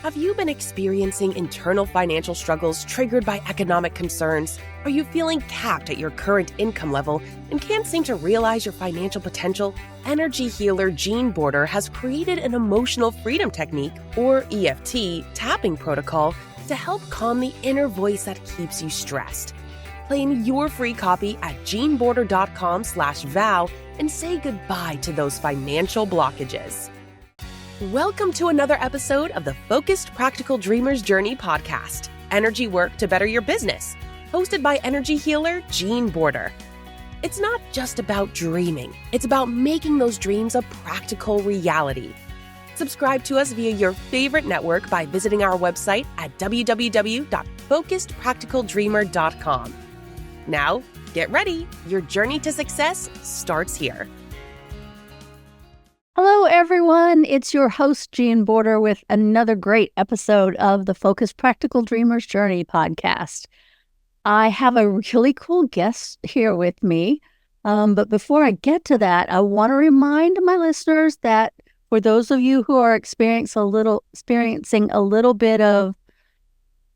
Have you been experiencing internal financial struggles triggered by economic concerns? Are you feeling capped at your current income level and can't seem to realize your financial potential? Energy healer Jean Border has created an emotional freedom technique, or EFT, tapping protocol to help calm the inner voice that keeps you stressed. Claim your free copy at jeanborder.com/vow and say goodbye to those financial blockages. Welcome to another episode of the Focused Practical Dreamer's Journey podcast, Energy Work to Better Your Business, hosted by energy healer Jean Border. It's not just about dreaming, it's about making those dreams a practical reality. Subscribe to us via your favorite network by visiting our website at www.focusedpracticaldreamer.com. Now, get ready. Your journey to success starts here. Hello, everyone. It's your host, Jean Border, with another great episode of the Focused Practical Dreamer's Journey podcast. I have a really cool guest here with me. But before I get to that, I want to remind my listeners that for those of you who are experiencing a little bit of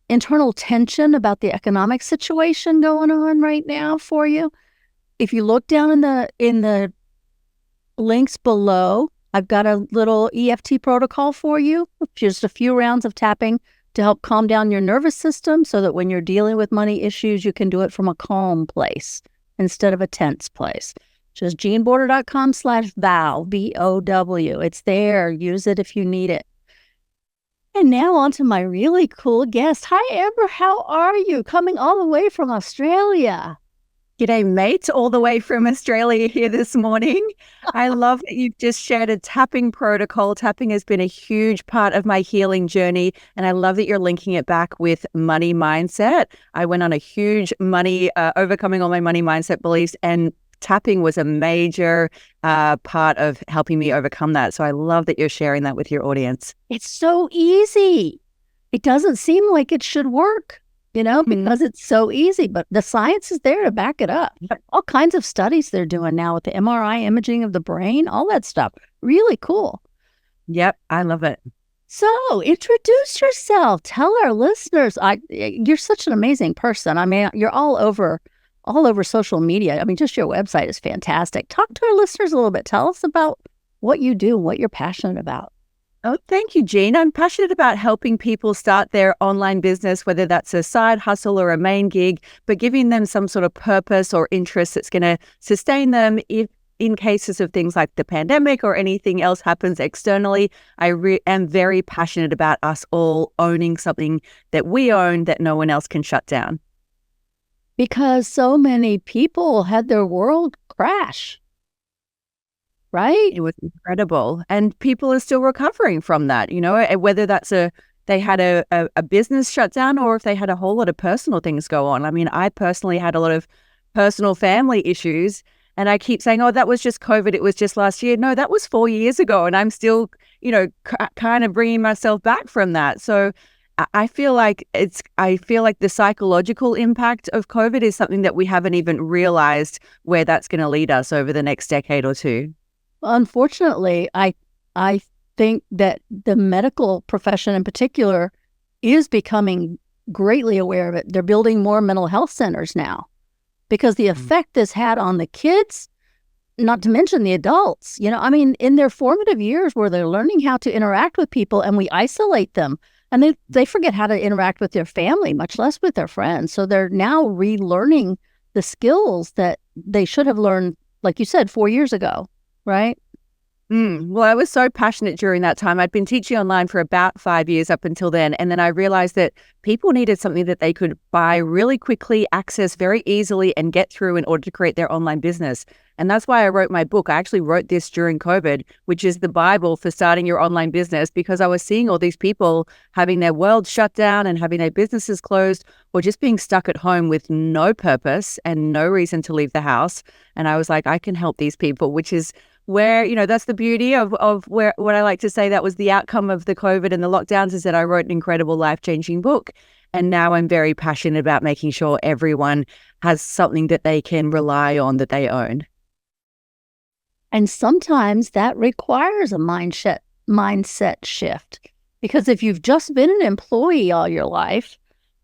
internal tension about the economic situation going on right now for you, if you look down in the links below, I've got a little EFT protocol for you, just a few rounds of tapping to help calm down your nervous system so that when you're dealing with money issues, you can do it from a calm place instead of a tense place. Just jeanborder.com/vow, VOW. It's there. Use it if you need it. And now on to my really cool guest. Hi, Amber. How are you? Coming all the way from Australia. G'day, mate, all the way from Australia here this morning. I love that you've just shared a tapping protocol. Tapping has been a huge part of my healing journey, and I love that you're linking it back with money mindset. I went on a huge overcoming all my money mindset beliefs, and tapping was a major part of helping me overcome that. So I love that you're sharing that with your audience. It's so easy. It doesn't seem like it should work, because it's so easy, but the science is there to back it up. All kinds of studies they're doing now with the MRI imaging of the brain, all that stuff. Really cool. Yep, I love it. So introduce yourself. Tell our listeners. You're such an amazing person. I mean, you're all over social media. I mean, just your website is fantastic. Talk to our listeners a little bit. Tell us about what you do, what you're passionate about. Oh, thank you, Jean. I'm passionate about helping people start their online business, whether that's a side hustle or a main gig, but giving them some sort of purpose or interest that's going to sustain them if in cases of things like the pandemic or anything else happens externally. I am very passionate about us all owning something that we own that no one else can shut down. Because so many people had their world crash. Right? It was incredible. And people are still recovering from that, whether that's they had a business shut down or if they had a whole lot of personal things go on. I mean, I personally had a lot of personal family issues, and I keep saying, oh, that was just COVID. It was just last year. No, that was 4 years ago. And I'm still, kind of bringing myself back from that. So I feel like the psychological impact of COVID is something that we haven't even realized where that's going to lead us over the next decade or two. Unfortunately, I think that the medical profession in particular is becoming greatly aware of it. They're building more mental health centers now because the effect this had on the kids, not to mention the adults, in their formative years where they're learning how to interact with people and we isolate them and they forget how to interact with their family, much less with their friends. So they're now relearning the skills that they should have learned, like you said, 4 years ago. Right? Well, I was so passionate during that time. I'd been teaching online for about 5 years up until then. And then I realized that people needed something that they could buy really quickly, access very easily, and get through in order to create their online business. And that's why I wrote my book. I actually wrote this during COVID, which is the Bible for starting your online business, because I was seeing all these people having their world shut down and having their businesses closed or just being stuck at home with no purpose and no reason to leave the house. And I was like, I can help these people, which is where, that's the beauty of where what I like to say that was the outcome of the COVID and the lockdowns is that I wrote an incredible life-changing book. And now I'm very passionate about making sure everyone has something that they can rely on that they own. And sometimes that requires a mindset shift. Because if you've just been an employee all your life,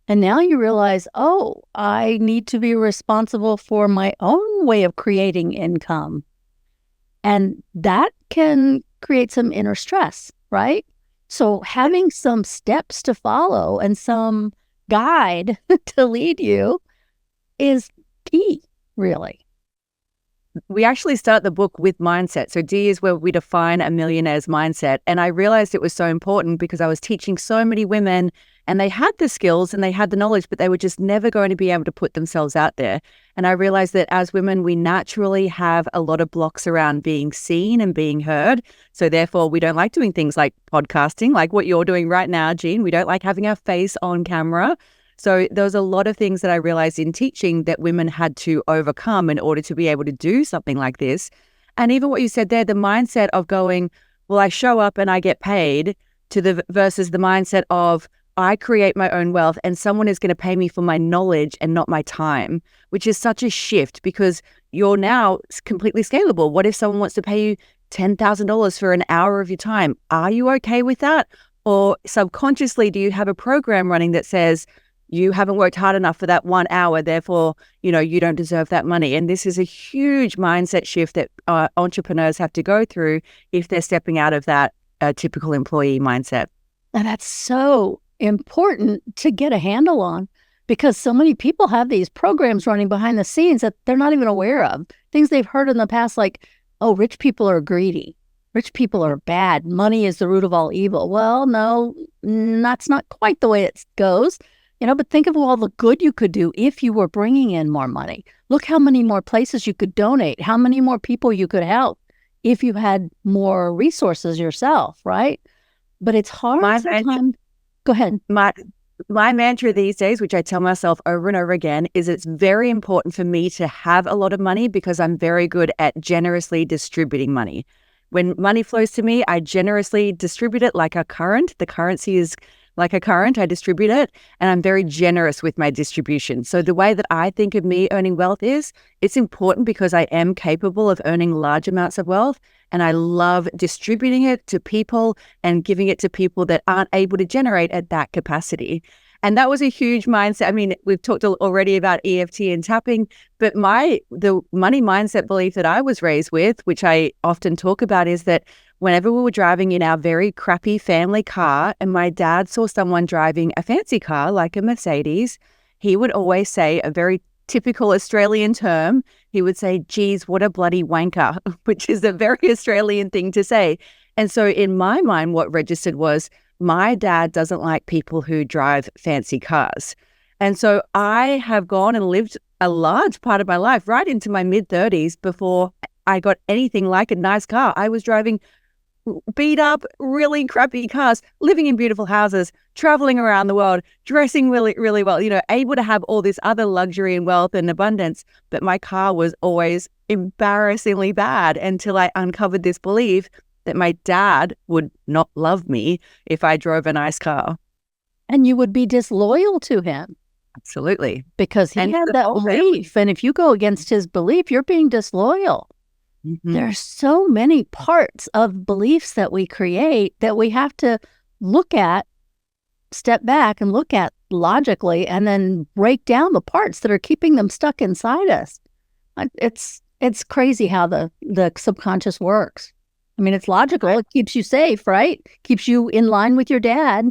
and now you realize, oh, I need to be responsible for my own way of creating income. And that can create some inner stress, right? So having some steps to follow and some guide to lead you is key, really. We actually start the book with mindset. So D is where we define a millionaire's mindset. And I realized it was so important because I was teaching so many women and they had the skills and they had the knowledge, but they were just never going to be able to put themselves out there. And I realized that as women, we naturally have a lot of blocks around being seen and being heard. So therefore, we don't like doing things like podcasting, like what you're doing right now, Jean. We don't like having our face on camera. So there was a lot of things that I realized in teaching that women had to overcome in order to be able to do something like this. And even what you said there, the mindset of going, well, I show up and I get paid versus the mindset of I create my own wealth and someone is going to pay me for my knowledge and not my time, which is such a shift because you're now completely scalable. What if someone wants to pay you $10,000 for an hour of your time? Are you okay with that? Or subconsciously, do you have a program running that says, you haven't worked hard enough for that 1 hour, therefore, you don't deserve that money. And this is a huge mindset shift that entrepreneurs have to go through if they're stepping out of that typical employee mindset. And that's so important to get a handle on because so many people have these programs running behind the scenes that they're not even aware of. Things they've heard in the past like, oh, rich people are greedy. Rich people are bad. Money is the root of all evil. Well, no, that's not quite the way it goes. But think of all the good you could do if you were bringing in more money. Look how many more places you could donate, how many more people you could help if you had more resources yourself, right? But it's hard sometimes. Go ahead. My mantra these days, which I tell myself over and over again, is it's very important for me to have a lot of money because I'm very good at generously distributing money. When money flows to me, I generously distribute it like a current. The currency is like a current, I distribute it, and I'm very generous with my distribution. So the way that I think of me earning wealth is, it's important because I am capable of earning large amounts of wealth, and I love distributing it to people and giving it to people that aren't able to generate at that capacity. And that was a huge mindset. I mean, we've talked already about EFT and tapping, but the money mindset belief that I was raised with, which I often talk about, is that whenever we were driving in our very crappy family car and my dad saw someone driving a fancy car like a Mercedes, he would always say a very typical Australian term. He would say, geez, what a bloody wanker, which is a very Australian thing to say. And so in my mind, what registered was, my dad doesn't like people who drive fancy cars. And so I have gone and lived a large part of my life, right into my mid-30s, before I got anything like a nice car. I was driving beat up, really crappy cars, living in beautiful houses, traveling around the world, dressing really, really well, able to have all this other luxury and wealth and abundance. But my car was always embarrassingly bad until I uncovered this belief that my dad would not love me if I drove a nice car. And you would be disloyal to him. Absolutely. Because he had that belief. And if you go against his belief, you're being disloyal. Mm-hmm. There are so many parts of beliefs that we create that we have to look at, step back and look at logically, and then break down the parts that are keeping them stuck inside us. It's crazy how the subconscious works. I mean, it's logical. It keeps you safe, right? Keeps you in line with your dad.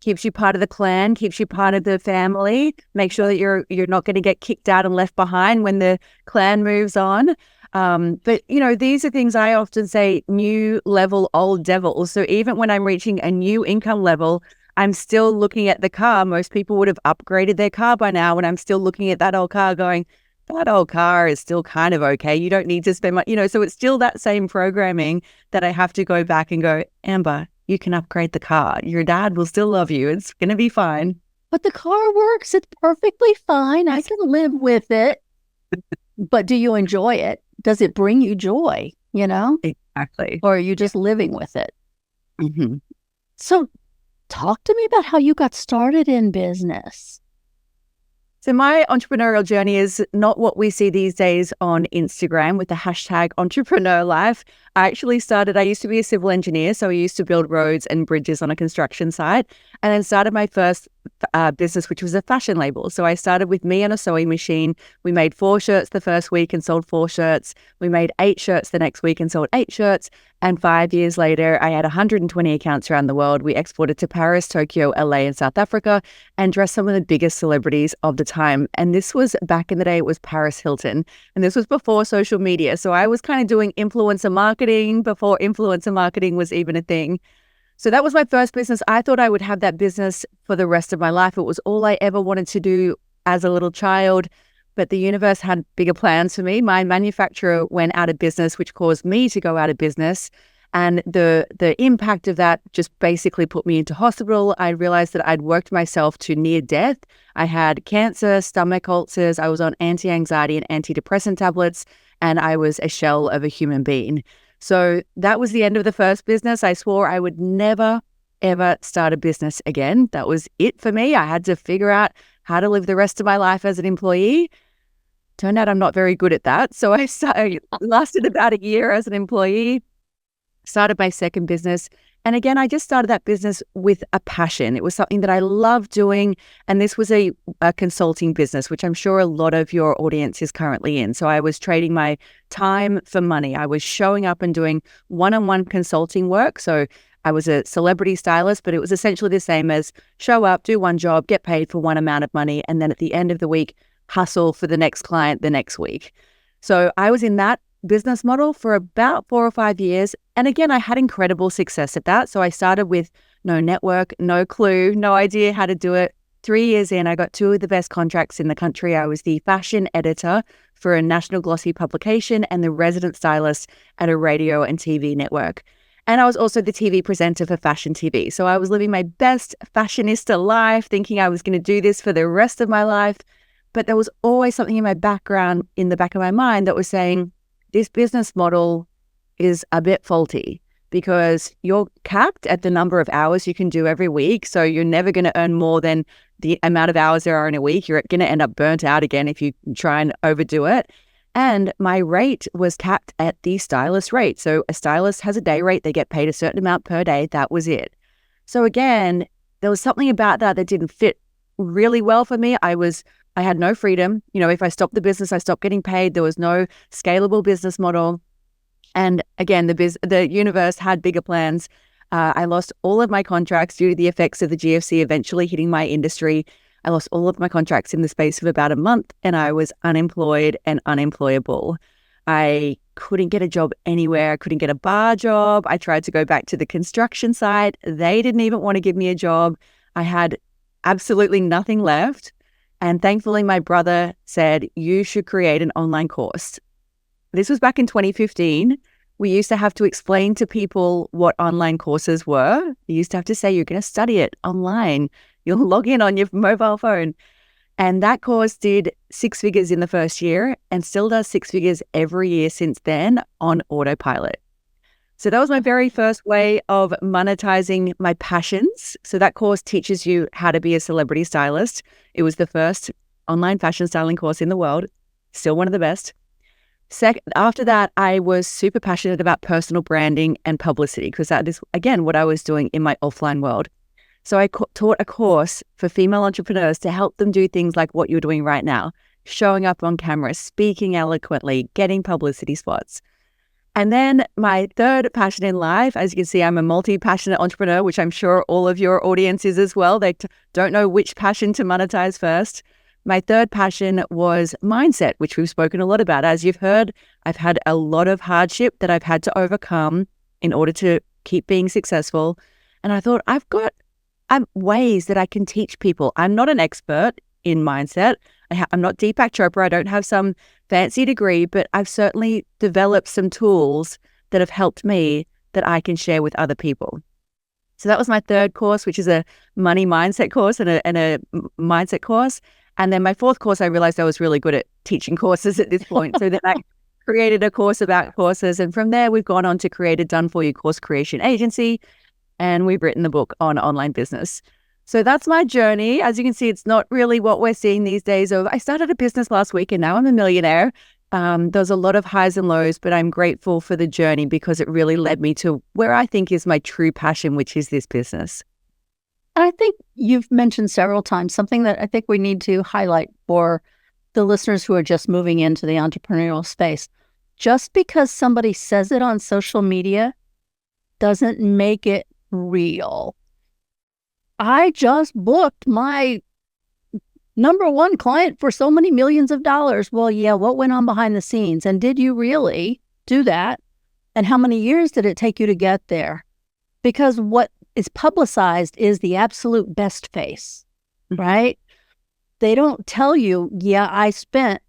Keeps you part of the clan, keeps you part of the family. Make sure that you're not going to get kicked out and left behind when the clan moves on. But, these are things I often say, new level, old devil. So even when I'm reaching a new income level, I'm still looking at the car. Most people would have upgraded their car by now, and I'm still looking at that old car going, that old car is still kind of okay. You don't need to spend much, so it's still that same programming that I have to go back and go, Amber, you can upgrade the car. Your dad will still love you. It's going to be fine. But the car works. It's perfectly fine. I can live with it. But do you enjoy it? Does it bring you joy? Exactly. Or are you just living with it? Mm-hmm. So talk to me about how you got started in business. So my entrepreneurial journey is not what we see these days on Instagram with the hashtag entrepreneur life. I used to be a civil engineer, so I used to build roads and bridges on a construction site, and then started my first business, which was a fashion label. So I started with me on a sewing machine. We made 4 shirts the first week and sold 4 shirts. We made 8 shirts the next week and sold 8 shirts. And 5 years later, I had 120 accounts around the world. We exported to Paris, Tokyo, LA, and South Africa, and dressed some of the biggest celebrities of the time. And this was back in the day, it was Paris Hilton. And this was before social media. So I was kind of doing influencer marketing before influencer marketing was even a thing. So that was my first business. I thought I would have that business for the rest of my life. It was all I ever wanted to do as a little child, but the universe had bigger plans for me. My manufacturer went out of business, which caused me to go out of business. And the impact of that just basically put me into hospital. I realized that I'd worked myself to near death. I had cancer, stomach ulcers. I was on anti-anxiety and antidepressant tablets, and I was a shell of a human being. So that was the end of the first business. I swore I would never, ever start a business again. That was it for me. I had to figure out how to live the rest of my life as an employee. Turned out I'm not very good at that. So I lasted about a year as an employee, started my second business. And again, I just started that business with a passion. It was something that I loved doing. And this was a consulting business, which I'm sure a lot of your audience is currently in. So I was trading my time for money. I was showing up and doing one-on-one consulting work. So I was a celebrity stylist, but it was essentially the same as show up, do one job, get paid for one amount of money, and then at the end of the week, hustle for the next client the next week. So I was in that business model for about 4 or 5 years. And again, I had incredible success at that. So I started with no network, no clue, no idea how to do it. 3 years in, I got 2 of the best contracts in the country. I was the fashion editor for a national glossy publication and the resident stylist at a radio and TV network. And I was also the TV presenter for fashion TV. So I was living my best fashionista life, thinking I was going to do this for the rest of my life. But there was always something in my background, in the back of my mind, that was saying, this business model is a bit faulty because you're capped at the number of hours you can do every week. So you're never going to earn more than the amount of hours there are in a week. You're going to end up burnt out again if you try and overdo it. And my rate was capped at the stylist rate. So a stylist has a day rate. They get paid a certain amount per day. That was it. So again, there was something about that didn't fit really well for me. I had no freedom. You know, if I stopped the business, I stopped getting paid. There was no scalable business model. And again, the universe had bigger plans. I lost all of my contracts due to the effects of the GFC eventually hitting my industry. I lost all of my contracts in the space of about a month, and I was unemployed and unemployable. I couldn't get a job anywhere. I couldn't get a bar job. I tried to go back to the construction site. They didn't even want to give me a job. I had absolutely nothing left. And thankfully, my brother said, you should create an online course. This was back in 2015. We used to have to explain to people what online courses were. You used to have to say, you're going to study it online. You'll log in on your mobile phone. And that course did 6 figures in the first year and still does 6 figures every year since then on autopilot. So that was my very first way of monetizing my passions. So that course teaches you how to be a celebrity stylist. It was the first online fashion styling course in the world, still one of the best. After that, I was super passionate about personal branding and publicity because that is, again, what I was doing in my offline world. So I taught a course for female entrepreneurs to help them do things like what you're doing right now, showing up on camera, speaking eloquently, getting publicity spots. And then my third passion in life, as you can see, I'm a multi-passionate entrepreneur, which I'm sure all of your audience is as well. They don't know which passion to monetize first. My third passion was mindset, which we've spoken a lot about. As you've heard, I've had a lot of hardship that I've had to overcome in order to keep being successful. And I thought, I've got ways that I can teach people. I'm not an expert in mindset. I'm not Deepak Chopra. I don't have some fancy degree, but I've certainly developed some tools that have helped me that I can share with other people. So that was my third course, which is a money mindset course and a mindset course. And then my fourth course, I realized I was really good at teaching courses at this point. So then I created a course about courses. And from there, we've gone on to create a done-for-you course creation agency. And we've written the book on online business. So that's my journey. As you can see, it's not really what we're seeing these days of I started a business last week and now I'm a millionaire. There's a lot of highs and lows, but I'm grateful for the journey because it really led me to where I think is my true passion, which is this business. I think you've mentioned several times something that I think we need to highlight for the listeners who are just moving into the entrepreneurial space. Just because somebody says it on social media doesn't make it real. I just booked my number one client for so many millions of dollars. Well, yeah, what went on behind the scenes? And did you really do that? And how many years did it take you to get there? Because what is publicized is the absolute best face, right? They don't tell you, yeah, I spent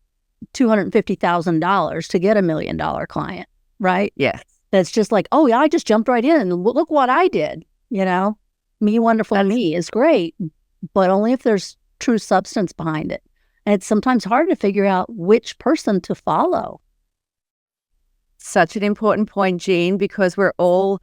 $250,000 to get $1 million client, right? Yes. That's just like, oh, yeah, I just jumped right in and look what I did, Me, wonderful me is great, but only if there's true substance behind it. And it's sometimes hard to figure out which person to follow. Such an important point, Jean, because we're all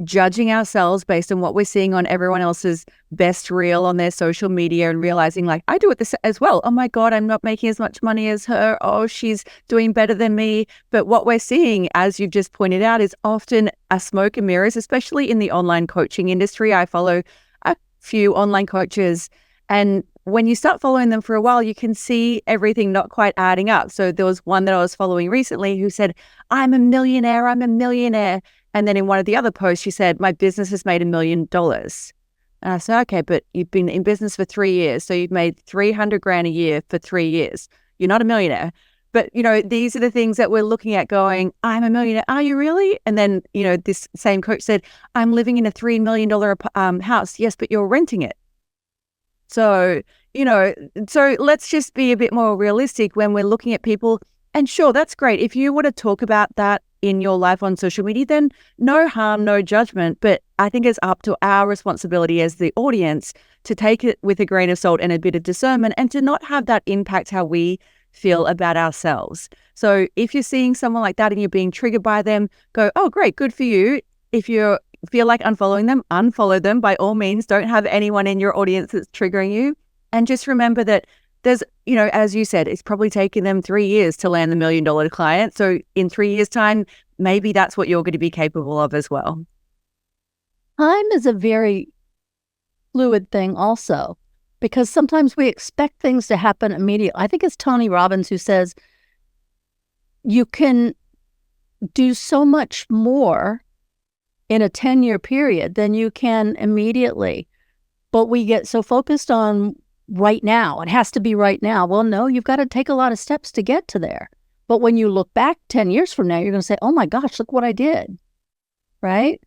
judging ourselves based on what we're seeing on everyone else's best reel on their social media and realizing like, I do it this as well. Oh my God, I'm not making as much money as her. Oh, she's doing better than me. But what we're seeing, as you've just pointed out, is often a smoke and mirrors, especially in the online coaching industry. I follow a few online coaches, and when you start following them for a while, you can see everything not quite adding up. So there was one that I was following recently who said, I'm a millionaire. And then in one of the other posts, she said, my business has made $1 million. And I said, okay, but you've been in business for 3 years. So you've made $300,000 a year for 3 years. You're not a millionaire. But, these are the things that we're looking at going, I'm a millionaire. Are you really? And then, this same coach said, I'm living in a $3 million house. Yes, but you're renting it. So, so let's just be a bit more realistic when we're looking at people. And sure, that's great. If you want to talk about that in your life on social media, then no harm, no judgment. But I think it's up to our responsibility as the audience to take it with a grain of salt and a bit of discernment and to not have that impact how we feel about ourselves. So if you're seeing someone like that and you're being triggered by them, go, oh, great, good for you. If you feel like unfollowing them, unfollow them by all means. Don't have anyone in your audience that's triggering you. And just remember that there's, as you said, it's probably taken them 3 years to land the $1 million client. So in 3 years' time, maybe that's what you're going to be capable of as well. Time is a very fluid thing also, because sometimes we expect things to happen immediately. I think it's Tony Robbins who says you can do so much more in a 10-year period than you can immediately. But we get so focused on right now. It has to be right now. Well, no, you've got to take a lot of steps to get to there. But when you look back 10 years from now, you're going to say, oh my gosh, look what I did. Right?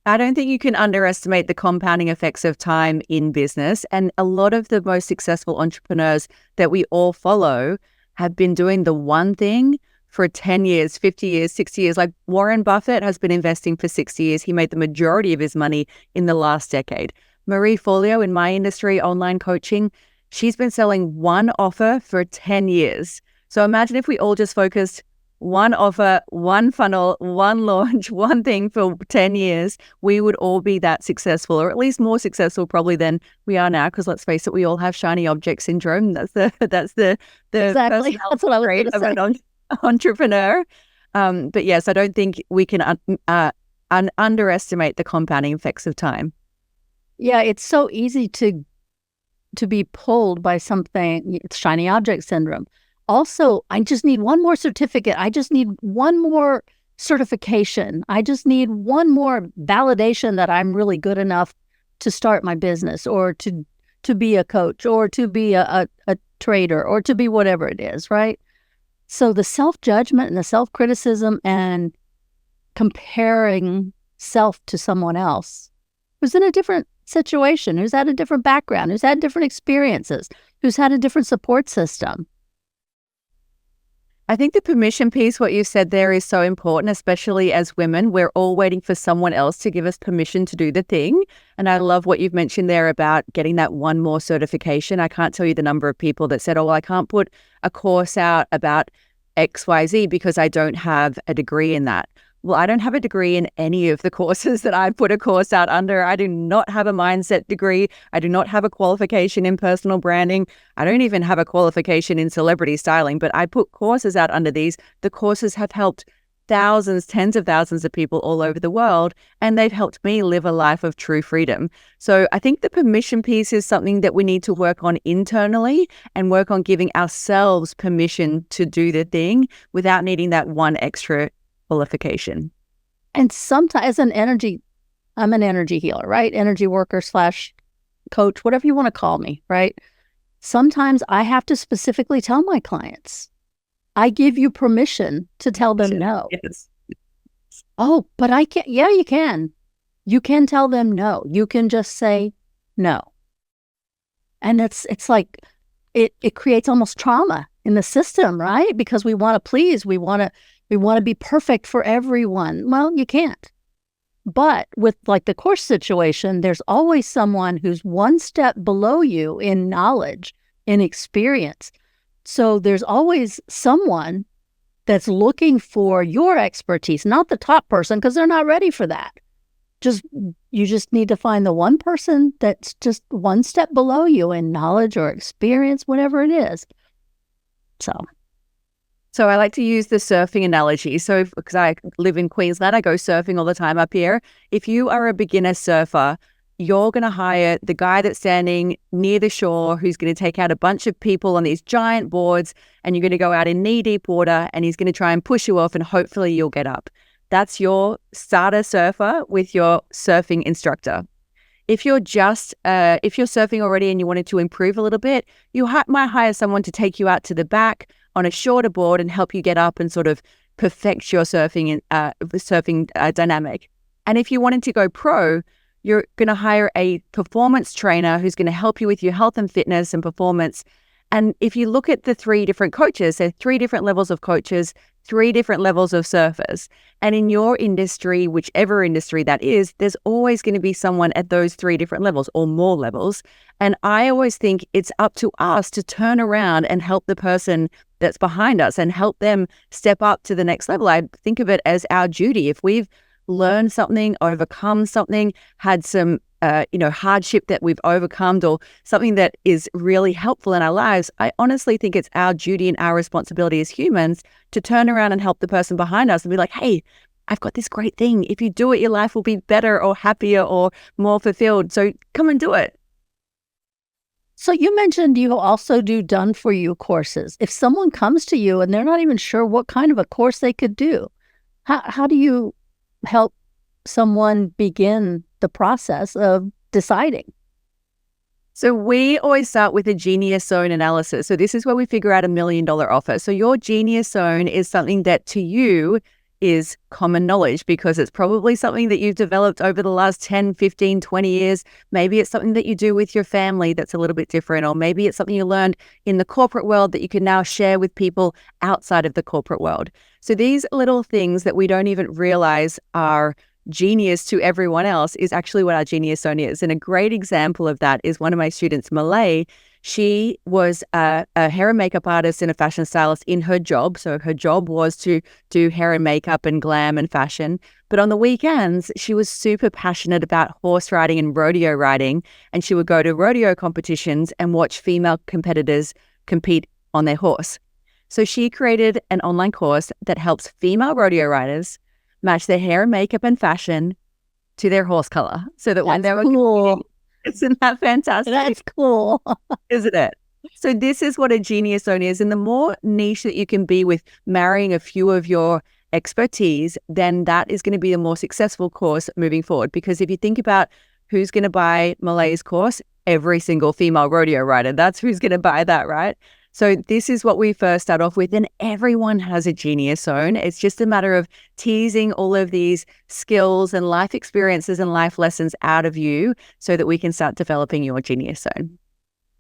I don't think you can underestimate the compounding effects of time in business. And a lot of the most successful entrepreneurs that we all follow have been doing the one thing for 10 years, 50 years, 60 years. Like Warren Buffett has been investing for 60 years. He made the majority of his money in the last decade. Marie Forleo in my industry, online coaching, she's been selling one offer for 10 years. So imagine if we all just focused one offer, one funnel, one launch, one thing for 10 years, we would all be that successful, or at least more successful probably than we are now. Because let's face it, we all have shiny object syndrome. That's the exactly. That's what I was going to say. An entrepreneur. But yes, I don't think we can underestimate the compounding effects of time. Yeah, it's so easy to be pulled by something. It's shiny object syndrome. Also, I just need one more certificate. I just need one more certification. I just need one more validation that I'm really good enough to start my business or to be a coach or to be a trader or to be whatever it is, right? So the self-judgment and the self-criticism and comparing self to someone else who's in a different situation, who's had a different background, who's had different experiences, who's had a different support system. I think the permission piece, what you said there, is so important, especially as women. We're all waiting for someone else to give us permission to do the thing. And I love what you've mentioned there about getting that one more certification. I can't tell you the number of people that said, oh, well, I can't put a course out about XYZ because I don't have a degree in that. well, I don't have a degree in any of the courses that I put a course out under. I do not have a mindset degree. I do not have a qualification in personal branding. I don't even have a qualification in celebrity styling, but I put courses out under these. The courses have helped thousands, tens of thousands of people all over the world, and they've helped me live a life of true freedom. So I think the permission piece is something that we need to work on internally and work on giving ourselves permission to do the thing without needing that one extra qualification. And sometimes I'm an energy healer, right? Energy worker / coach, whatever you want to call me, right? Sometimes I have to specifically tell my clients, I give you permission to tell them no. Yes. Oh, but I can't. Yeah, you can. You can tell them no. You can just say no. And it's like it creates almost trauma in the system, right? Because we want to please, we want to be perfect for everyone. Well, you can't. But with like the course situation, there's always someone who's one step below you in knowledge, in experience. So there's always someone that's looking for your expertise, not the top person, because they're not ready for that. You just need to find the one person that's just one step below you in knowledge or experience, whatever it is. So I like to use the surfing analogy. So because I live in Queensland, I go surfing all the time up here. If you are a beginner surfer, you're going to hire the guy that's standing near the shore who's going to take out a bunch of people on these giant boards, and you're going to go out in knee-deep water, and he's going to try and push you off, and hopefully you'll get up. That's your starter surfer with your surfing instructor. If you're surfing already and you wanted to improve a little bit, you might hire someone to take you out to the back on a shorter board and help you get up and sort of perfect your surfing dynamic. And if you wanted to go pro, you're going to hire a performance trainer who's going to help you with your health and fitness and performance. And if you look at the 3 different coaches, there are 3 different levels of coaches, 3 different levels of surfers. And in your industry, whichever industry that is, there's always going to be someone at those 3 different levels or more levels. And I always think it's up to us to turn around and help the person that's behind us and help them step up to the next level. I think of it as our duty. If we've learned something, overcome something, had some hardship that we've overcome, or something that is really helpful in our lives, I honestly think it's our duty and our responsibility as humans to turn around and help the person behind us and be like, hey, I've got this great thing. If you do it, your life will be better or happier or more fulfilled. So come and do it. So you mentioned you also do done-for-you courses. If someone comes to you and they're not even sure what kind of a course they could do, how do you help someone begin the process of deciding? So we always start with a genius zone analysis. So this is where we figure out $1 million offer. So your genius zone is something that to you is common knowledge because it's probably something that you've developed over the last 10, 15, 20 years. Maybe it's something that you do with your family that's a little bit different, or maybe it's something you learned in the corporate world that you can now share with people outside of the corporate world. So these little things that we don't even realize are genius to everyone else is actually what our genius zone is. And a great example of that is one of my students, Malay. She was a hair and makeup artist and a fashion stylist in her job. So her job was to do hair and makeup and glam and fashion. But on the weekends, she was super passionate about horse riding and rodeo riding. And she would go to rodeo competitions and watch female competitors compete on their horse. So she created an online course that helps female rodeo riders match their hair and makeup and fashion to their horse color. So that when they're cool. Isn't that fantastic? That's cool. Isn't it? So this is what a genius zone is. And the more niche that you can be with marrying a few of your expertise, then that is going to be a more successful course moving forward. Because if you think about who's going to buy Malay's course, every single female rodeo rider, that's who's going to buy that, right? So this is what we first start off with, and everyone has a genius zone. It's just a matter of teasing all of these skills and life experiences and life lessons out of you so that we can start developing your genius zone.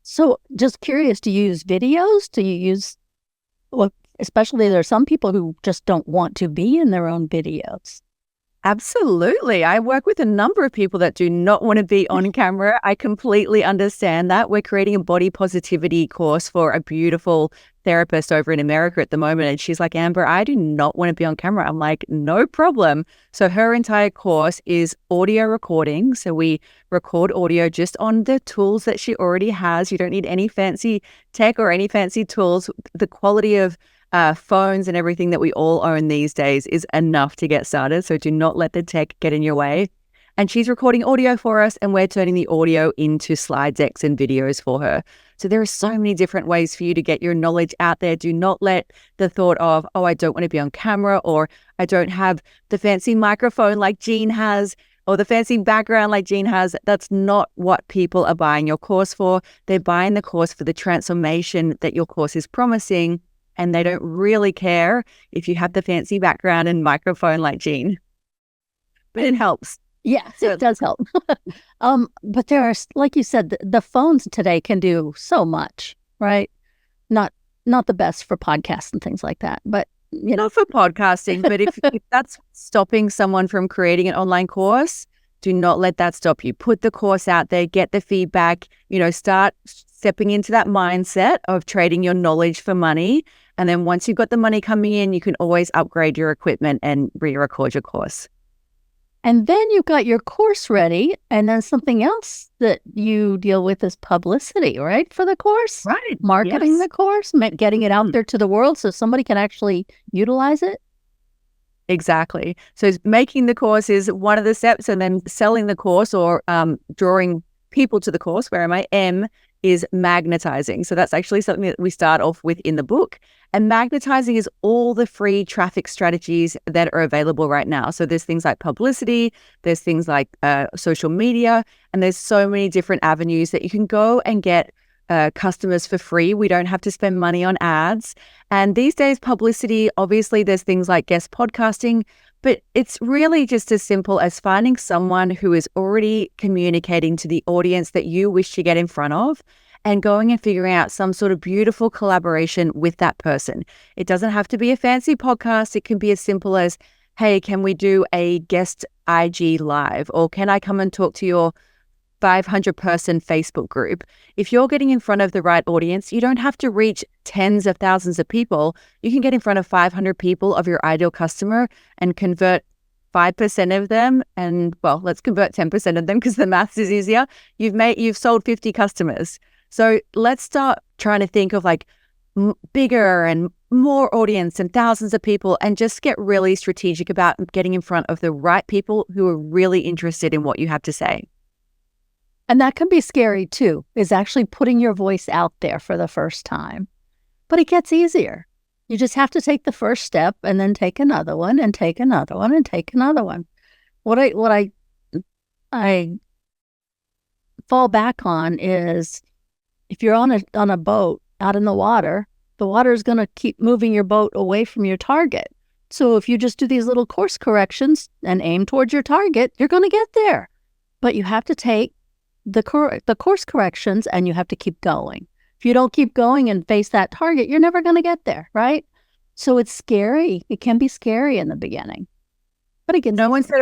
So just curious, do you use videos? Do you use, well, especially there are some people who just don't want to be in their own videos. Absolutely. I work with a number of people that do not want to be on camera. I completely understand that. We're creating a body positivity course for a beautiful therapist over in America at the moment, and she's like, Amber, I do not want to be on camera. I'm like, no problem. So her entire course is audio recording. So we record audio just on the tools that she already has. You don't need any fancy tech or any fancy tools. The quality of phones and everything that we all own these days is enough to get started. So do not let the tech get in your way. And she's recording audio for us, and we're turning the audio into slide decks and videos for her. So there are so many different ways for you to get your knowledge out there. Do not let the thought of, oh, I don't want to be on camera, or I don't have the fancy microphone like Jean has, or the fancy background like Jean has. That's not what people are buying your course for. They're buying the course for the transformation that your course is promising, and they don't really care if you have the fancy background and microphone like Jean. But it helps. Yes, it does help. But there are, like you said, the phones today can do so much, right? Not the best for podcasts and things like that, but not for podcasting. But if that's stopping someone from creating an online course, do not let that stop you. Put the course out there, get the feedback. Start stepping into that mindset of trading your knowledge for money. And then once you've got the money coming in, you can always upgrade your equipment and re-record your course. And then you've got your course ready, and then something else that you deal with is publicity, right, for the course? Right. Marketing the course, getting it out there to the world so somebody can actually utilize it. Exactly. So making the course is one of the steps, and then selling the course or drawing people to the course, where my M is magnetizing. So that's actually something that we start off with in the book. And magnetizing is all the free traffic strategies that are available right now. So there's things like publicity, there's things like social media, and there's so many different avenues that you can go and get customers for free. We don't have to spend money on ads. And these days, publicity, obviously there's things like guest podcasting, but it's really just as simple as finding someone who is already communicating to the audience that you wish to get in front of, and going and figuring out some sort of beautiful collaboration with that person. It doesn't have to be a fancy podcast. It can be as simple as, hey, can we do a guest IG live? Or can I come and talk to your 500-person Facebook group? If you're getting in front of the right audience, you don't have to reach tens of thousands of people. You can get in front of 500 people of your ideal customer and convert 5% of them. And well, let's convert 10% of them because the maths is easier. You've sold 50 customers. So let's start trying to think of like bigger and more audience and thousands of people, and just get really strategic about getting in front of the right people who are really interested in what you have to say. And that can be scary too, is actually putting your voice out there for the first time. But it gets easier. You just have to take the first step and then take another one and take another one and take another one. What I fall back on is, if you're on a boat out in the water is going to keep moving your boat away from your target. So if you just do these little course corrections and aim towards your target, you're going to get there. But you have to take the course corrections, and you have to keep going. If you don't keep going and face that target, you're never going to get there, right? So it's scary. It can be scary in the beginning. But again, no one said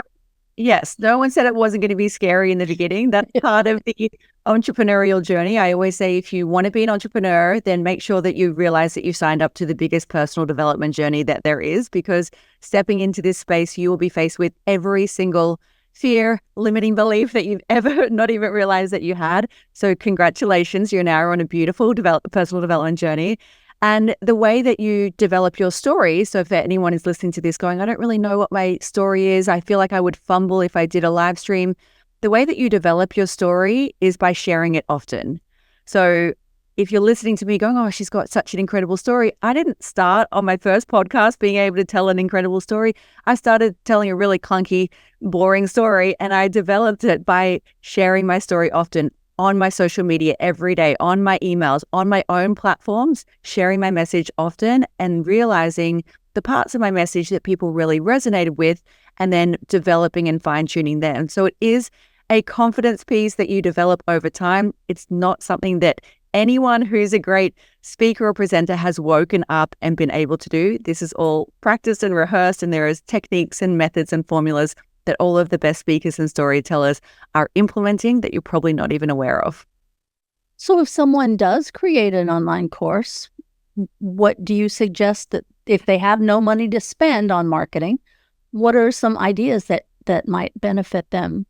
it wasn't going to be scary in the beginning. That's part of the entrepreneurial journey. I always say, if you want to be an entrepreneur, then make sure that you realize that you signed up to the biggest personal development journey that there is, because stepping into this space, you will be faced with every single fear, limiting belief that you've ever not even realized that you had. So congratulations, you're now on a beautiful personal development journey. And the way that you develop your story, so if anyone is listening to this going, I don't really know what my story is, I feel like I would fumble if I did a live stream. The way that you develop your story is by sharing it often. So if you're listening to me going, oh, she's got such an incredible story. I didn't start on my first podcast being able to tell an incredible story. I started telling a really clunky, boring story, and I developed it by sharing my story often on my social media every day, on my emails, on my own platforms, sharing my message often and realizing the parts of my message that people really resonated with, and then developing and fine-tuning them. So it is a confidence piece that you develop over time. It's not something that anyone who's a great speaker or presenter has woken up and been able to do. This is all practiced and rehearsed, and there is techniques and methods and formulas that all of the best speakers and storytellers are implementing that you're probably not even aware of. So if someone does create an online course, what do you suggest that if they have no money to spend on marketing, what are some ideas that might benefit them?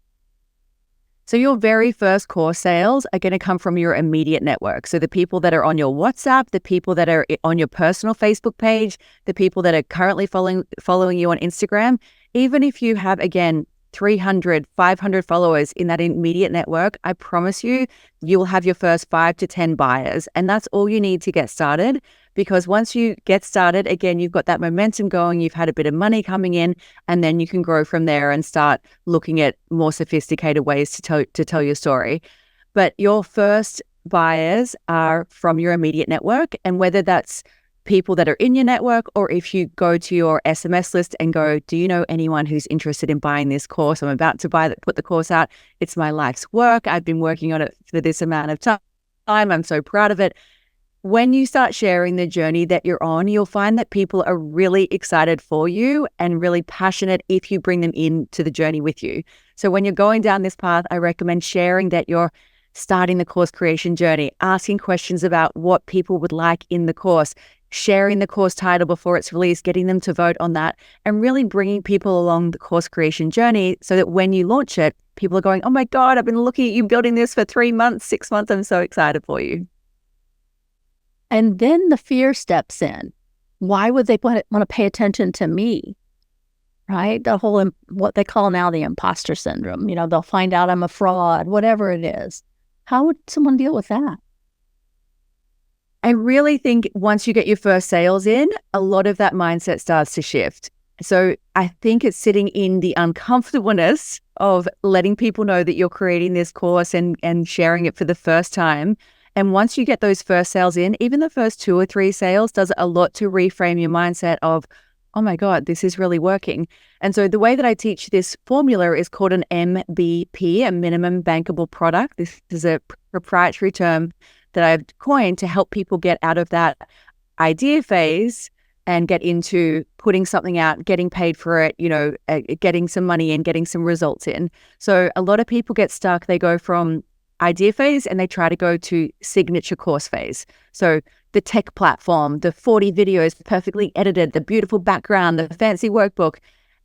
So your very first course sales are going to come from your immediate network. So the people that are on your WhatsApp, the people that are on your personal Facebook page, the people that are currently following you on Instagram. Even if you have, again, 300, 500 followers in that immediate network, I promise you, you'll have your first 5 to 10 buyers. And that's all you need to get started. Because once you get started, again, you've got that momentum going, you've had a bit of money coming in, and then you can grow from there and start looking at more sophisticated ways to tell your story. But your first buyers are from your immediate network. And whether that's people that are in your network, or if you go to your SMS list and go, do you know anyone who's interested in buying this course? I'm about to put the course out. It's my life's work. I've been working on it for this amount of time. I'm so proud of it. When you start sharing the journey that you're on, you'll find that people are really excited for you and really passionate if you bring them into the journey with you. So when you're going down this path, I recommend sharing that you're starting the course creation journey, asking questions about what people would like in the course, sharing the course title before it's released, getting them to vote on that, and really bringing people along the course creation journey so that when you launch it, people are going, oh my God, I've been looking at you building this for 3 months, 6 months. I'm so excited for you. And then the fear steps in. Why would they want to pay attention to me? Right? The whole, what they call now the imposter syndrome. They'll find out I'm a fraud, whatever it is. How would someone deal with that? I really think once you get your first sales in, a lot of that mindset starts to shift. So I think it's sitting in the uncomfortableness of letting people know that you're creating this course and sharing it for the first time. And once you get those first sales in, even the first 2 or 3 sales does a lot to reframe your mindset of, oh my God, this is really working. And so the way that I teach this formula is called an MBP, a minimum bankable product. This is a proprietary term that I've coined to help people get out of that idea phase and get into putting something out, getting paid for it, getting some money in, getting some results in. So a lot of people get stuck. They go from idea phase and they try to go to signature course phase. So the tech platform, the 40 videos perfectly edited, the beautiful background, the fancy workbook.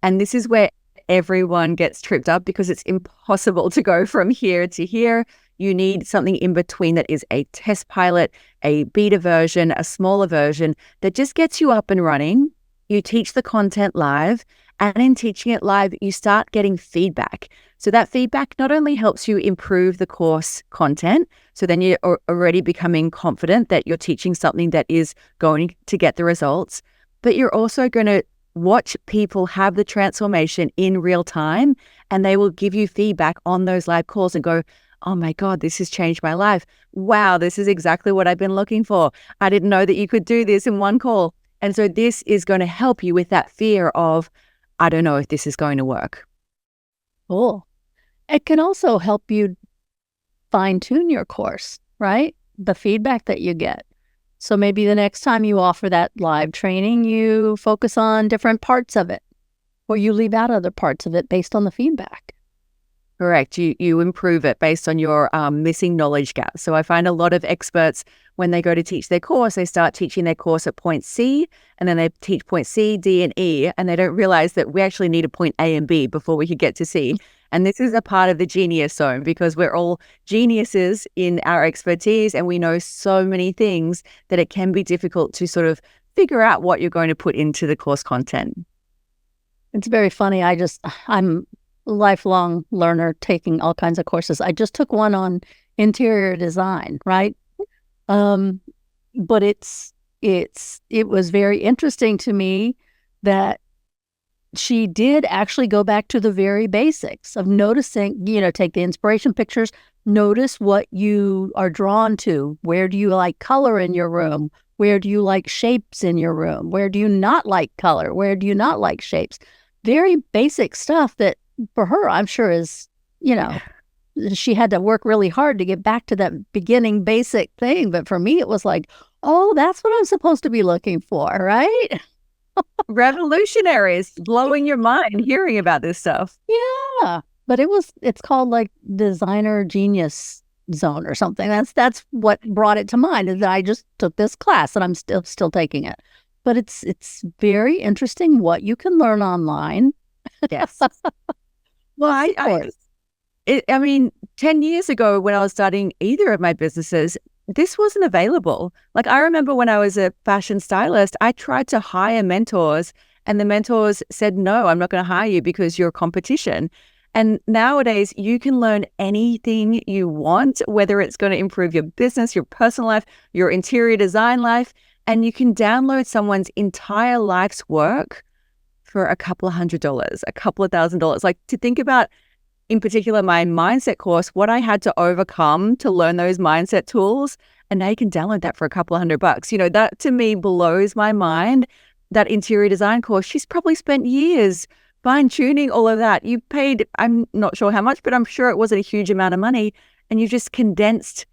And this is where everyone gets tripped up because it's impossible to go from here to here. You need something in between that is a test pilot, a beta version, a smaller version that just gets you up and running. You teach the content live, and in teaching it live, you start getting feedback. So that feedback not only helps you improve the course content, so then you're already becoming confident that you're teaching something that is going to get the results, but you're also going to watch people have the transformation in real time, and they will give you feedback on those live calls and go, oh my God, this has changed my life. Wow, this is exactly what I've been looking for. I didn't know that you could do this in one call. And so this is going to help you with that fear of, I don't know if this is going to work. Cool. It can also help you fine-tune your course, right? The feedback that you get. So maybe the next time you offer that live training, you focus on different parts of it, or you leave out other parts of it based on the feedback. Correct. You improve it based on your missing knowledge gap. So I find a lot of experts, when they go to teach their course, they start teaching their course at point C, and then they teach point C, D, and E, and they don't realize that we actually need a point A and B before we could get to C. And this is a part of the genius zone because we're all geniuses in our expertise and we know so many things that it can be difficult to sort of figure out what you're going to put into the course content. It's very funny. I'm lifelong learner taking all kinds of courses. I just took one on interior design, right? But it was very interesting to me that she did actually go back to the very basics of noticing, take the inspiration pictures, notice what you are drawn to. Where do you like color in your room? Where do you like shapes in your room? Where do you not like color? Where do you not like shapes? Very basic stuff that for her, I'm sure is, she had to work really hard to get back to that beginning basic thing. But for me, it was like, oh, that's what I'm supposed to be looking for, right? Revolutionaries, blowing your mind hearing about this stuff. Yeah. But it's called like designer genius zone or something. That's what brought it to mind, is that I just took this class and I'm still taking it. But it's very interesting what you can learn online. Yes. Well, I mean, 10 years ago when I was starting either of my businesses, this wasn't available. Like, I remember when I was a fashion stylist, I tried to hire mentors and the mentors said, no, I'm not going to hire you because you're competition. And nowadays you can learn anything you want, whether it's going to improve your business, your personal life, your interior design life, and you can download someone's entire life's work for a couple of $100, a couple of $1,000. Like, to think about, in particular, my mindset course, what I had to overcome to learn those mindset tools, and now you can download that for a couple of $100. You know, that to me blows my mind. That interior design course, she's probably spent years fine-tuning all of that. You paid, I'm not sure how much, but I'm sure it wasn't a huge amount of money, and you just condensed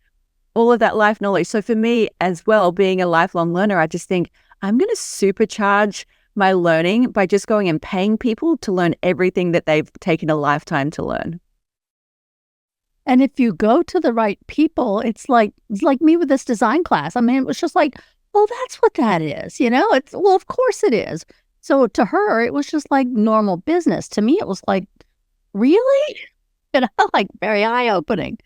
all of that life knowledge. So for me as well, being a lifelong learner, I just think I'm going to supercharge my learning by just going and paying people to learn everything that they've taken a lifetime to learn. And if you go to the right people, it's like me with this design class. I mean, it was just like, well, that's what that is, you know? Well, of course it is. So to her, it was just like normal business. To me, it was like, really? You know, like very eye-opening.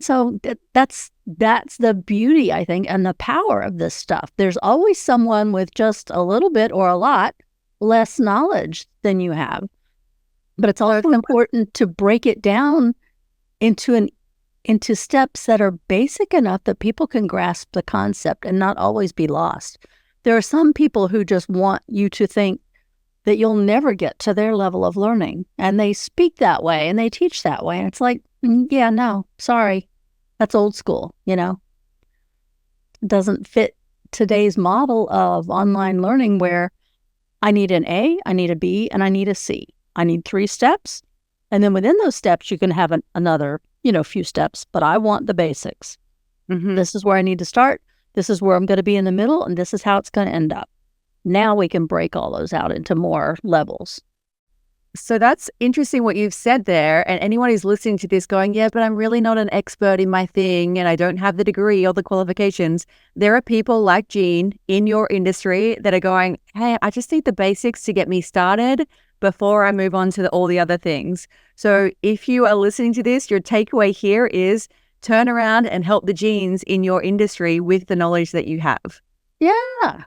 So that's the beauty, I think, and the power of this stuff. There's always someone with just a little bit or a lot less knowledge than you have. But it's also important to break it down into steps that are basic enough that people can grasp the concept and not always be lost. There are some people who just want you to think that you'll never get to their level of learning, and they speak that way and they teach that way. And it's like, yeah, no, sorry. That's old school, you know. It doesn't fit today's model of online learning, where I need an A, I need a B, and I need a C. I need 3 steps. And then within those steps, you can have another, few steps, but I want the basics. Mm-hmm. This is where I need to start. This is where I'm going to be in the middle, and this is how it's going to end up. Now we can break all those out into more levels. So that's interesting what you've said there. And anyone who's listening to this going, yeah, but I'm really not an expert in my thing and I don't have the degree or the qualifications. There are people like Jean in your industry that are going, hey, I just need the basics to get me started before I move on to all the other things. So if you are listening to this, your takeaway here is turn around and help the Jeans in your industry with the knowledge that you have. Yeah,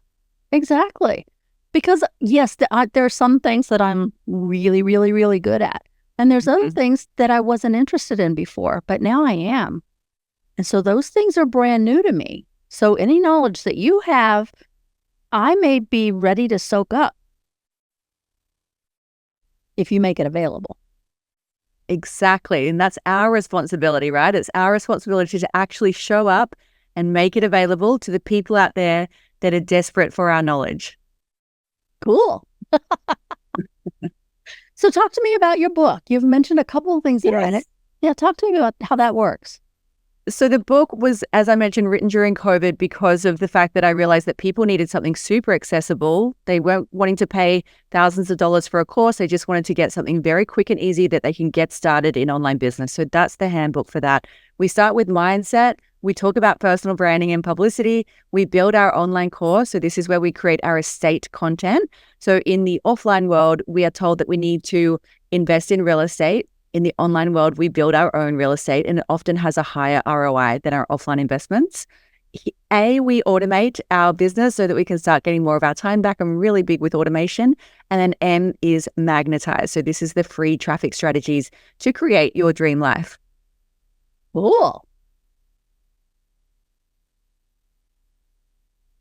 exactly. Because yes, there are some things that I'm really, really, really good at. And there's other things that I wasn't interested in before, but now I am. And so those things are brand new to me. So any knowledge that you have, I may be ready to soak up if you make it available. Exactly. And that's our responsibility, right? It's our responsibility to actually show up and make it available to the people out there that are desperate for our knowledge. Cool. So talk to me about your book. You've mentioned a couple of things that are in it. Yeah, talk to me about how that works. So the book was, as I mentioned, written during COVID because of the fact that I realized that people needed something super accessible. They weren't wanting to pay thousands of dollars for a course. They just wanted to get something very quick and easy that they can get started in online business. So that's the handbook for that. We start with mindset. We talk about personal branding and publicity. We build our online course. So this is where we create our estate content. So in the offline world, we are told that we need to invest in real estate. In the online world, we build our own real estate, and it often has a higher ROI than our offline investments. A, we automate our business so that we can start getting more of our time back. I'm really big with automation. And then M is magnetize. So this is the free traffic strategies to create your dream life. Cool.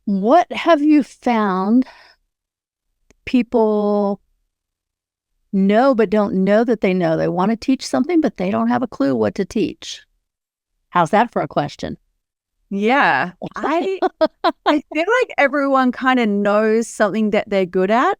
What have you found people know but don't know that they know? They want to teach something, but they don't have a clue what to teach. How's that for a question? Yeah. I feel like everyone kind of knows something that they're good at,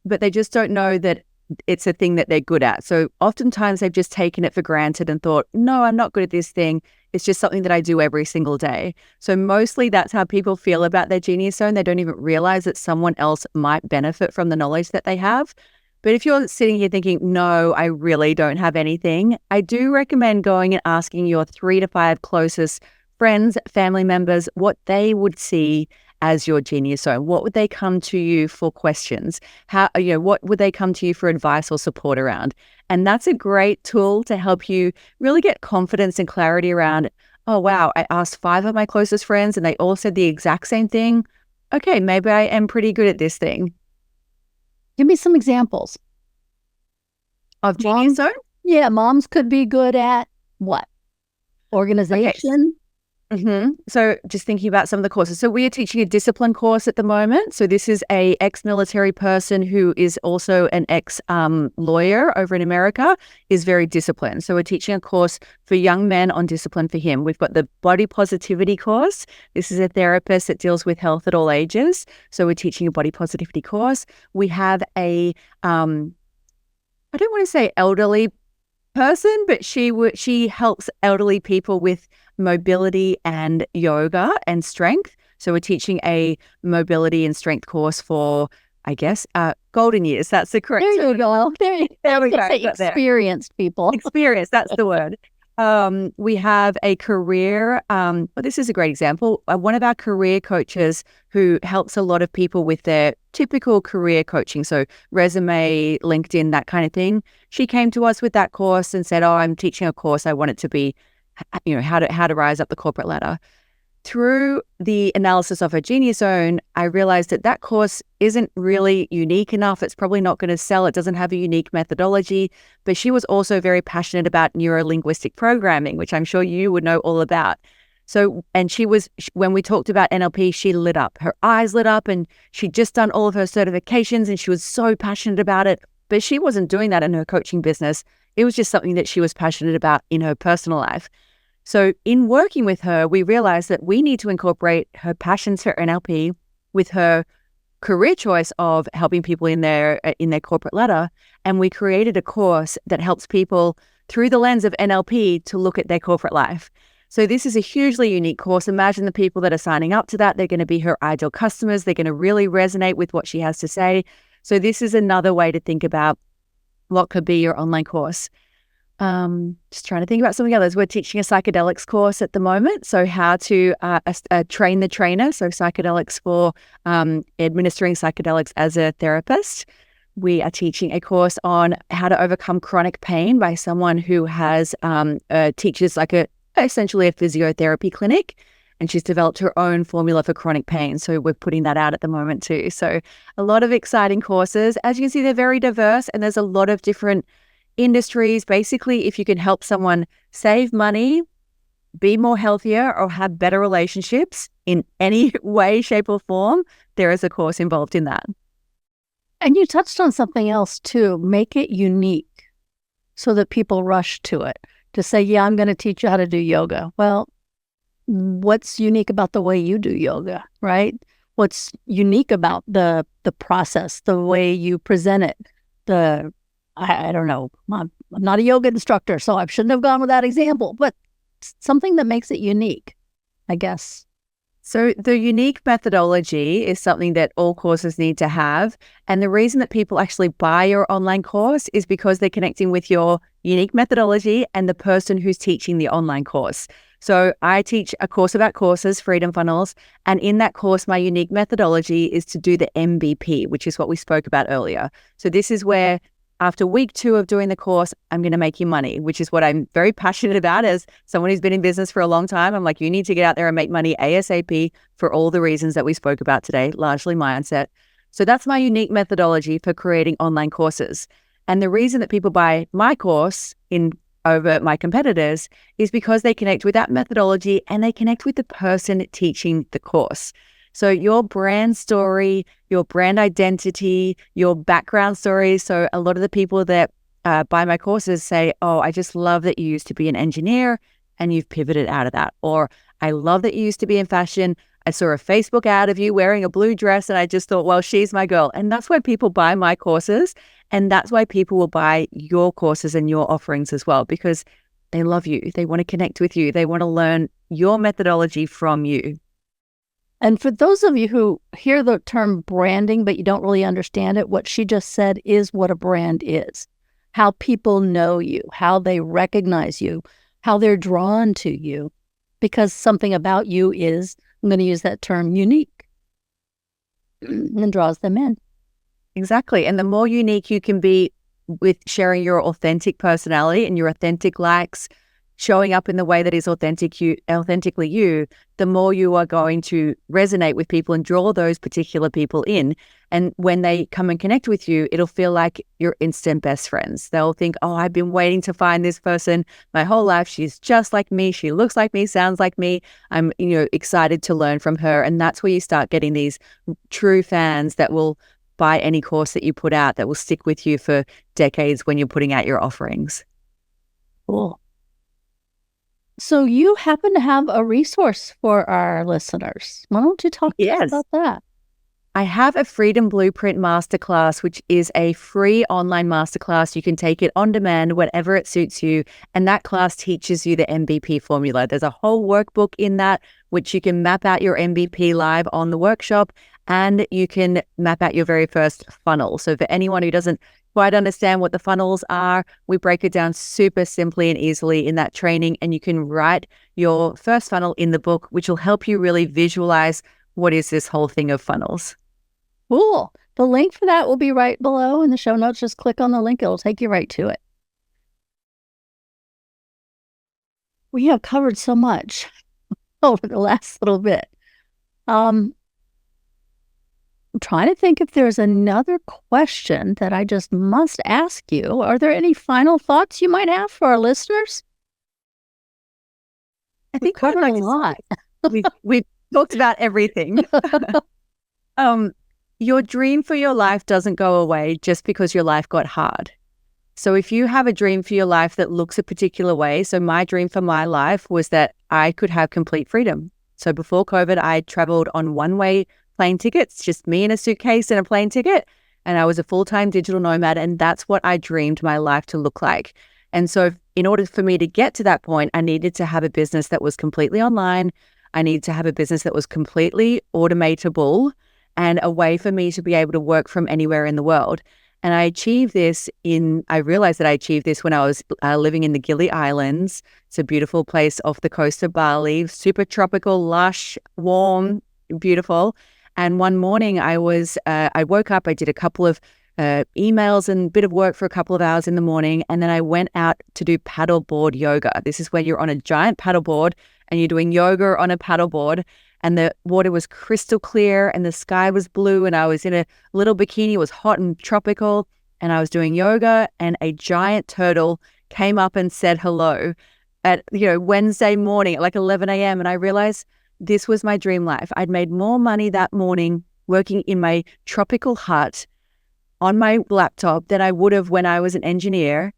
but they just don't know that it's a thing that they're good at. So oftentimes they've just taken it for granted and thought, no, I'm not good at this thing. It's just something that I do every single day. So mostly that's how people feel about their genius zone. They don't even realize that someone else might benefit from the knowledge that they have. But if you're sitting here thinking, no, I really don't have anything, I do recommend going and asking your 3 to 5 closest friends, family members, what they would see as your genius zone. What would they come to you for questions? What would they come to you for advice or support around? And that's a great tool to help you really get confidence and clarity around, oh, wow, I asked 5 of my closest friends and they all said the exact same thing. Okay, maybe I am pretty good at this thing. Give me some examples. Of genius zone? Yeah, moms could be good at what? Organization? Okay. So just thinking about some of the courses. So we are teaching a discipline course at the moment. So this is a ex-military person who is also an ex-lawyer over in America, is very disciplined. So we're teaching a course for young men on discipline for him. We've got the body positivity course. This is a therapist that deals with health at all ages. So we're teaching a body positivity course. We have a, I don't want to say elderly person, but she helps elderly people with mobility and yoga and strength. So we're teaching a mobility and strength course for, I guess, golden years. That's the correct There you go. There we go. Experienced people. Experience, that's the word. We have a career, well, this is a great example. One of our career coaches who helps a lot of people with their typical career coaching, so resume, LinkedIn, that kind of thing. She came to us with that course and said, oh, I'm teaching a course. I want it to be, how to rise up the corporate ladder. Through the analysis of her genius zone, I realized that course isn't really unique enough. It's probably not going to sell. It doesn't have a unique methodology, but she was also very passionate about neuro-linguistic programming, which I'm sure you would know all about. So, and when we talked about NLP, she lit up. Her eyes lit up, and she'd just done all of her certifications and she was so passionate about it, but she wasn't doing that in her coaching business. It was just something that she was passionate about in her personal life. So in working with her, we realized that we need to incorporate her passions for NLP with her career choice of helping people in their corporate ladder. And we created a course that helps people through the lens of NLP to look at their corporate life. So this is a hugely unique course. Imagine the people that are signing up to that. They're going to be her ideal customers. They're going to really resonate with what she has to say. So this is another way to think about what could be your online course. Just trying to think about something others. We're teaching a psychedelics course at the moment. So how to train the trainer. So psychedelics for administering psychedelics as a therapist. We are teaching a course on how to overcome chronic pain by someone who has teaches essentially a physiotherapy clinic. And she's developed her own formula for chronic pain. So we're putting that out at the moment too. So a lot of exciting courses. As you can see, they're very diverse and there's a lot of different industries. Basically, if you can help someone save money, be more healthier, or have better relationships in any way, shape, or form, there is a course involved in that. And you touched on something else too. Make it unique so that people rush to it. To say, yeah, I'm going to teach you how to do yoga. Well, what's unique about the way you do yoga, right? What's unique about the process, the way you present it, I don't know. I'm not a yoga instructor, so I shouldn't have gone with that example, but something that makes it unique, I guess. So the unique methodology is something that all courses need to have. And the reason that people actually buy your online course is because they're connecting with your unique methodology and the person who's teaching the online course. So I teach a course about courses, Freedom Funnels, and in that course, my unique methodology is to do the MVP, which is what we spoke about earlier. So this is where after week 2 of doing the course, I'm going to make you money, which is what I'm very passionate about as someone who's been in business for a long time. I'm like, you need to get out there and make money ASAP for all the reasons that we spoke about today, largely mindset. So that's my unique methodology for creating online courses. And the reason that people buy my course over my competitors is because they connect with that methodology and they connect with the person teaching the course. So your brand story, your brand identity, your background story. So a lot of the people that buy my courses say, oh, I just love that you used to be an engineer and you've pivoted out of that. Or I love that you used to be in fashion. I saw a Facebook ad of you wearing a blue dress and I just thought, well, she's my girl. And that's why people buy my courses. And that's why people will buy your courses and your offerings as well, because they love you. They want to connect with you. They want to learn your methodology from you. And for those of you who hear the term branding, but you don't really understand it, what she just said is what a brand is. How people know you, how they recognize you, how they're drawn to you, because something about you is, I'm going to use that term, unique, and draws them in. Exactly. And the more unique you can be with sharing your authentic personality and your authentic likes, showing up in the way that is authentically you, the more you are going to resonate with people and draw those particular people in. And when they come and connect with you, it'll feel like you're instant best friends. They'll think, oh, I've been waiting to find this person my whole life. She's just like me. She looks like me, sounds like me. I'm, excited to learn from her. And that's where you start getting these true fans that will buy any course that you put out, that will stick with you for decades when you're putting out your offerings. Cool. So you happen to have a resource for our listeners. Why don't you talk to us about that? I have a Freedom Blueprint Masterclass, which is a free online masterclass. You can take it on demand whenever it suits you. And that class teaches you the MVP formula. There's a whole workbook in that, which you can map out your MVP live on the workshop, and you can map out your very first funnel. So for anyone who doesn't quite understand what the funnels are, we break it down super simply and easily in that training. And you can write your first funnel in the book, which will help you really visualize what is this whole thing of funnels. Cool. The link for that will be right below in the show notes. Just click on the link. It'll take you right to it. We have covered so much over the last little bit. I'm trying to think if there's another question that I just must ask you. Are there any final thoughts you might have for our listeners? I think we've covered a lot. We've talked about everything. Your dream for your life doesn't go away just because your life got hard. So if you have a dream for your life that looks a particular way, so my dream for my life was that I could have complete freedom. So before COVID, I traveled on one-way plane tickets, just me in a suitcase and a plane ticket. And I was a full-time digital nomad. And that's what I dreamed my life to look like. And so in order for me to get to that point, I needed to have a business that was completely online. I needed to have a business that was completely automatable and a way for me to be able to work from anywhere in the world. And I realized that I achieved this when I was living in the Gili Islands. It's a beautiful place off the coast of Bali, super tropical, lush, warm, beautiful. And one morning I woke up, I did a couple of emails and a bit of work for a couple of hours in the morning. And then I went out to do paddleboard yoga. This is where you're on a giant paddleboard and you're doing yoga on a paddleboard. And the water was crystal clear and the sky was blue. And I was in a little bikini. It was hot and tropical. And I was doing yoga and a giant turtle came up and said hello at, Wednesday morning at like 11 a.m. And I realized this was my dream life. I'd made more money that morning working in my tropical hut on my laptop than I would have when I was an engineer.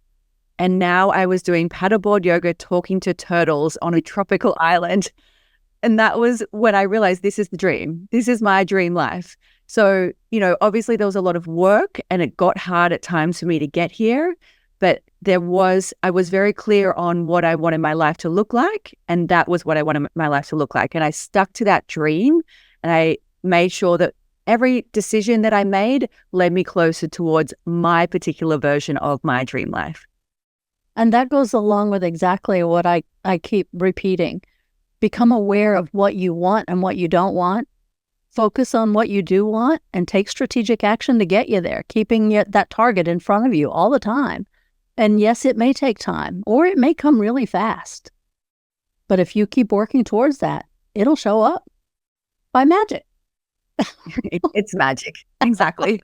And now I was doing paddleboard yoga, talking to turtles on a tropical island. And that was when I realized this is the dream. This is my dream life. So, obviously there was a lot of work and it got hard at times for me to get here. But I was very clear on what I wanted my life to look like. And that was what I wanted my life to look like. And I stuck to that dream and I made sure that every decision that I made led me closer towards my particular version of my dream life. And that goes along with exactly what I keep repeating. Become aware of what you want and what you don't want. Focus on what you do want and take strategic action to get you there, keeping that target in front of you all the time. And yes, it may take time or it may come really fast. But if you keep working towards that, it'll show up by magic. It's magic. Exactly.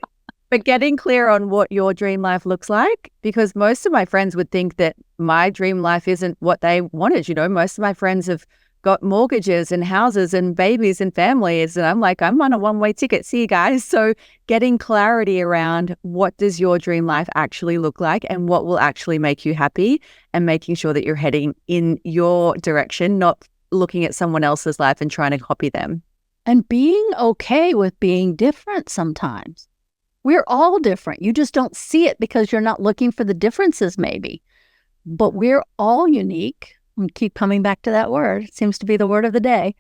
But getting clear on what your dream life looks like, because most of my friends would think that my dream life isn't what they wanted. Most of my friends have got mortgages and houses and babies and families. And I'm like, I'm on a one-way ticket. See you guys. So getting clarity around what does your dream life actually look like and what will actually make you happy, and making sure that you're heading in your direction, not looking at someone else's life and trying to copy them. And being okay with being different sometimes. We're all different. You just don't see it because you're not looking for the differences maybe. But we're all unique. And keep coming back to that word. It seems to be the word of the day.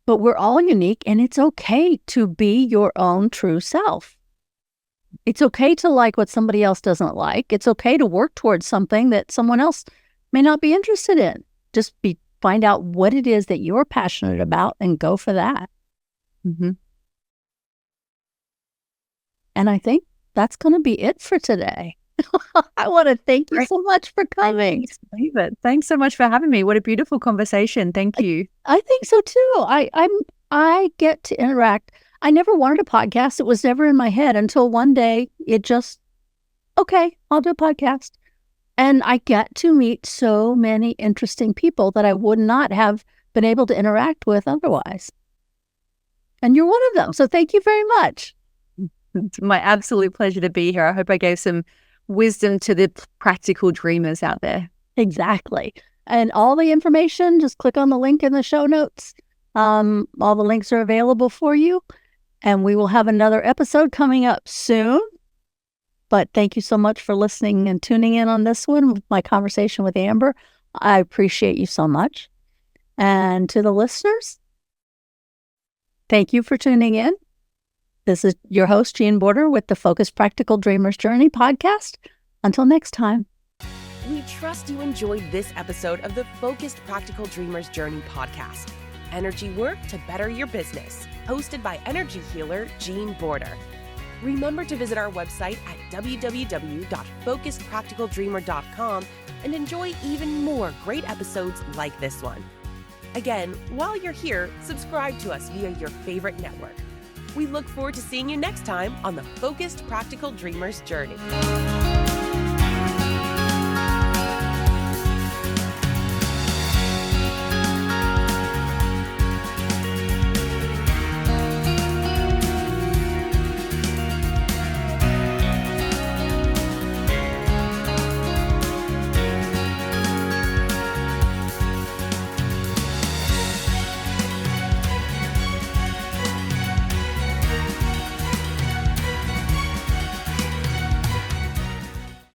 but we're all unique, and it's okay to be your own true self. It's okay to like what somebody else doesn't like. It's okay to work towards something that someone else may not be interested in. Just find out what it is that you're passionate about and go for that. Mm-hmm. And I think that's going to be it for today. I want to thank you so much for coming. Thanks so much for having me. What a beautiful conversation. Thank you. I think so too. I get to interact. I never wanted a podcast. It was never in my head until one day it just, okay, I'll do a podcast. And I get to meet so many interesting people that I would not have been able to interact with otherwise. And you're one of them. So thank you very much. It's my absolute pleasure to be here. I hope I gave some wisdom to the practical dreamers out there. Exactly. And all the information, just click on the link in the show notes. All the links are available for you. And we will have another episode coming up soon. But thank you so much for listening and tuning in on this one with my conversation with Amber. I appreciate you so much. And to the listeners, thank you for tuning in. This is your host, Jean Border, with the Focused Practical Dreamers Journey podcast. Until next time. We trust you enjoyed this episode of the Focused Practical Dreamers Journey podcast. Energy work to better your business. Hosted by energy healer Jean Border. Remember to visit our website at www.focusedpracticaldreamer.com and enjoy even more great episodes like this one. Again, while you're here, subscribe to us via your favorite network. We look forward to seeing you next time on the Focused Practical Dreamers Journey.